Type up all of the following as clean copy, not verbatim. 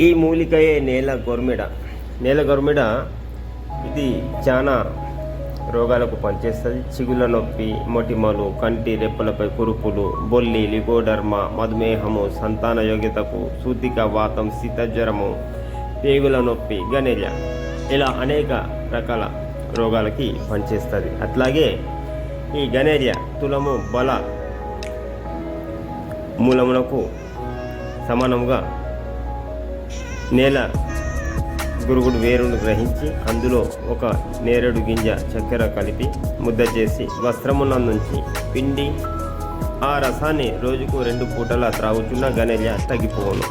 ఈ మూలికయే నేల గొర్మిడ. నేల గొర్మిడ ఇది చాలా రోగాలకు పనిచేస్తుంది. చిగుళ్ళ నొప్పి, మొటిమలు, కంటి రెప్పలపై కురుపులు, బొల్లి, లికోడర్మా, మధుమేహము, సంతాన యోగ్యతకు, సూతిక వాతం, శీతజ్వరము, పేగుల నొప్పి, గనేరియా ఇలా అనేక రకాల రోగాలకి పనిచేస్తుంది. అట్లాగే ఈ గనేరియా తులము బల మూలమునకు సమానముగా నేల గురుగుడు వేరును గ్రహించి అందులో ఒక నేరేడు గింజ చక్కెర కలిపి ముద్ద చేసి వస్త్రమునందుంచి పిండి ఆ రసాన్ని రోజుకు 2 పూటలా త్రాగుచున్న గనేరియా తగ్గిపోవును.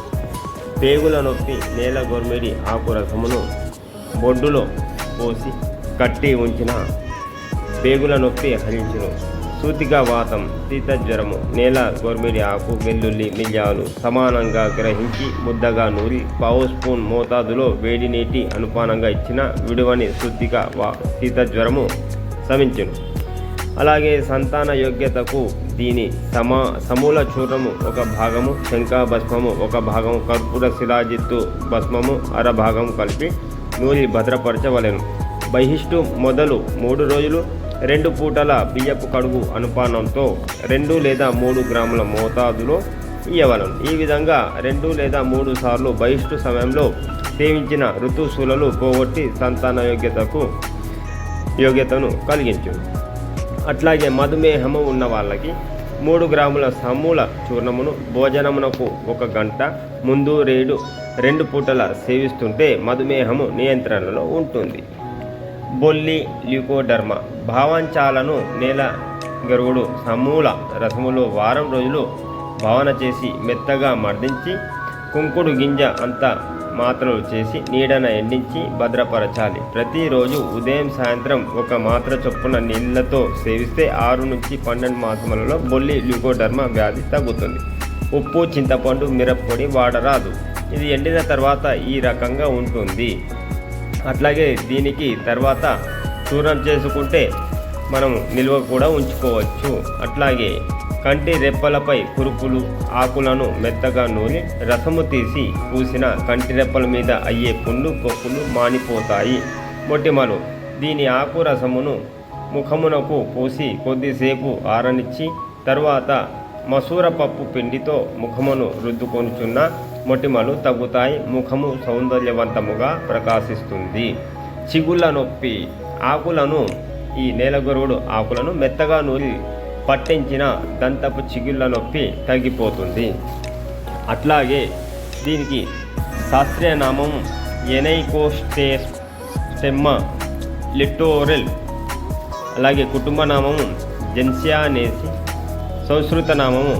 పేగుల నొప్పి నేల గొర్మిడి ఆకు రసమును బొడ్డులో పోసి కట్టి ఉంచిన పేగుల నొప్పి హరించును. సూతిక వాతం, శీతజ్వరము నేల గొర్మిడి ఆకు, వెల్లుల్లి, మిరియాలు సమానంగా గ్రహించి ముద్దగా నూరి 1/2 స్పూన్ మోతాదులో వేడి నీటి అనుపానంగా ఇచ్చిన విడువని సూతిక శీతజ్వరము శమించును. అలాగే సంతాన యోగ్యతకు దీని సమూల చూర్ణము 1 భాగము, శంఖ భస్మము 1 భాగము, కర్పూర శిలాజిత్తు భస్మము 1/2 భాగము కలిపి నూరి భద్రపరచవలెను. బహిష్టు మొదలు 3 రోజులు 2 పూటల బియ్యపు కడుగు అనుపానంతో 2 లేదా 3 గ్రాముల మోతాదులో ఇయ్యవలను. ఈ విధంగా 2 లేదా 3 సార్లు బహిష్టు సమయంలో సేవించిన ఋతుశూలలు పోగొట్టి సంతాన యోగ్యతను కలిగించును. అట్లాగే మధుమేహము ఉన్న వాళ్ళకి 3 గ్రాముల సమూల చూర్ణమును భోజనమునకు 1 గంట ముందు 2 పూటల సేవిస్తుంటే మధుమేహము నియంత్రణలో ఉంటుంది. బొల్లి, ల్యూకోడర్మా భావాంచాలను నేల గరుగుడు సమూల రసములో వారం రోజులు భావన చేసి మెత్తగా మర్దించి కుంకుడు గింజ అంత మాత్రలు చేసి నీడన ఎండించి భద్రపరచాలి. ప్రతిరోజు ఉదయం సాయంత్రం 1 మాత్ర చొప్పున నీళ్లతో సేవిస్తే 6 నుంచి 12 మాసములలో బొల్లి, ల్యూకోడర్మా వ్యాధి తగ్గుతుంది. ఉప్పు, చింతపండు, మిరప్పొడి వాడరాదు. ఇది ఎండిన తర్వాత ఈ రకంగా ఉంటుంది. అట్లాగే దీనికి తర్వాత చూర్ణం చేసుకుంటే మనం నిల్వ కూడా ఉంచుకోవచ్చు. అట్లాగే కంటి రెప్పలపై కురుపులు ఆకులను మెత్తగా నూరి రసము తీసి పూసిన కంటి రెప్పల మీద అయ్యే పుండు పొక్కులు మానిపోతాయి. మొటిమలు దీని ఆకు రసమును ముఖమునకు పూసి కొద్దిసేపు ఆరనిచ్చి తర్వాత మసూర పప్పు పిండితో ముఖమును రుద్దుకొనుచున్న మొటిమలు తగ్గుతాయి. ముఖము సౌందర్యవంతముగా ప్రకాశిస్తుంది. చిగుళ్ళ నొప్పి ఆకులను ఈ నేలగొరుగుడు ఆకులను మెత్తగా నూరి పట్టించిన దంతపు చిగుళ్ళ నొప్పి తగ్గిపోతుంది. అట్లాగే దీనికి శాస్త్రీయ నామం ఎనైకోస్టెమ్మా లిటోరెల్, అలాగే కుటుంబ నామము జెన్సియానేసి, సంస్కృత నామము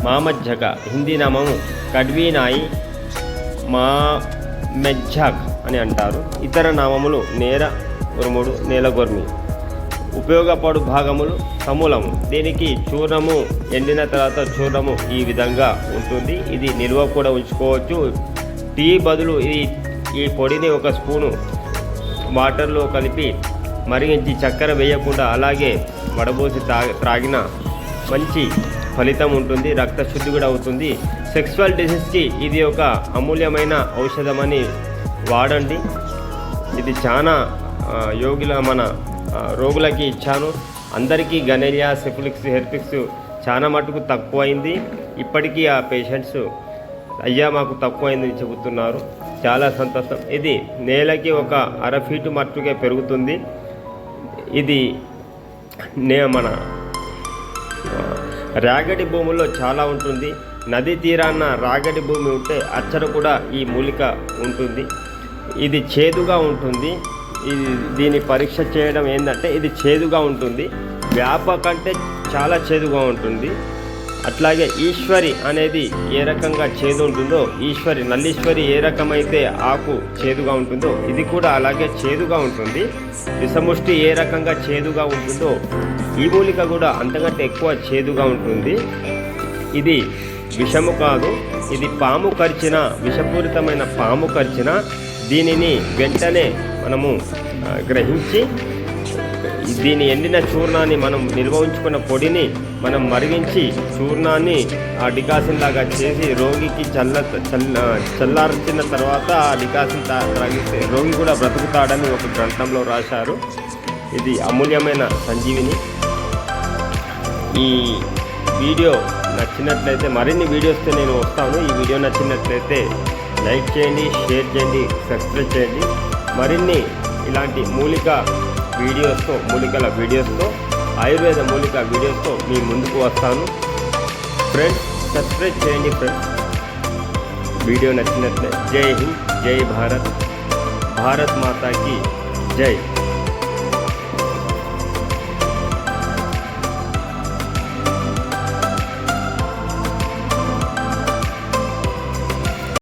మామజ్జక, హిందీ నామము కడ్వీనాయి మామెజ్జాక్ అని అంటారు. ఇతర నామములు నేర ఉరుముడు, నేలగొర్మి. ఉపయోగపడు భాగములు సమూలము. దీనికి చూర్ణము ఎండిన తర్వాత చూర్ణము ఈ విధంగా ఉంటుంది. ఇది నిల్వ కూడా ఉంచుకోవచ్చు. టీ బదులు ఈ పొడిని 1 స్పూను వాటర్లో కలిపి మరిగించి చక్కెర వేయకుండా అలాగే వడబోసి త్రాగిన మంచి ఫలితం ఉంటుంది. రక్తశుద్ధి కూడా అవుతుంది. సెక్సువల్ డిసీజ్కి ఇది ఒక అమూల్యమైన ఔషధమని వాడండి. ఇది చాలా మన రోగులకి ఇచ్చాను. అందరికీ గనేరియా, సిఫిలిక్స్, హెర్పిక్స్ చాలా మటుకు తక్కువైంది. ఇప్పటికీ ఆ పేషెంట్స్ అయ్యా మాకు తక్కువైందని చెబుతున్నారు. చాలా సంతోషం. ఇది నేలకి 1/2 ఫీటు మట్టుకే పెరుగుతుంది. ఇది మన రాగడి భూముల్లో చాలా ఉంటుంది. నదీ తీరాన రాగడి భూమి ఉంటే అచ్చట కూడా ఈ మూలిక ఉంటుంది. ఇది చేదుగా ఉంటుంది. దీని పరీక్ష చేయడం ఏంటంటే ఇది చేదుగా ఉంటుంది. వేప కంటే చాలా చేదుగా ఉంటుంది. అట్లాగే ఈశ్వరి అనేది ఏ రకంగా చేదు ఉంటుందో, నల్లీశ్వరి ఏ రకమైతే ఆకు చేదుగా ఉంటుందో ఇది కూడా అలాగే చేదుగా ఉంటుంది. విషముష్టి ఏ రకంగా చేదుగా ఉంటుందో ఈ మూలిక కూడా అంతకంటే ఎక్కువ చేదుగా ఉంటుంది. ఇది విషము కాదు. ఇది పాము కరిచిన, విషపూరితమైన పాము కరిచిన దీనిని వెంటనే మనము గ్రహించి దీని ఎండిన చూర్ణాన్ని మనం నిల్వ ఉంచుకున్న పొడిని మనం మరిగించి చూర్ణాన్ని ఆ డికాషన్ లాగా చేసి రోగికి చల్లార్చిన తర్వాత ఆ డికాషన్ తాగిస్తే రోగి కూడా బ్రతుకుతాడని ఒక గ్రంథంలో రాశారు. ఇది అమూల్యమైన సంజీవిని. ఈ వీడియో నచ్చినట్లయితే మరిన్ని వీడియోస్తో నేను వస్తాను. ఈ వీడియో నచ్చినట్లయితే లైక్ చేయండి, షేర్ చేయండి, సబ్స్క్రైబ్ చేయండి. మరిన్ని ఇలాంటి మూలికల వీడియోస్తో ఆయుర్వేద మూలిక వీడియోస్తో మీ ముందుకు వస్తాను. ఫ్రెండ్స్, సబ్స్క్రైబ్ చేయండి ఫ్రెండ్స్. వీడియో నచ్చినట్లయితే జై హింద్, జై భారత్, భారత్ మాతాకి జై.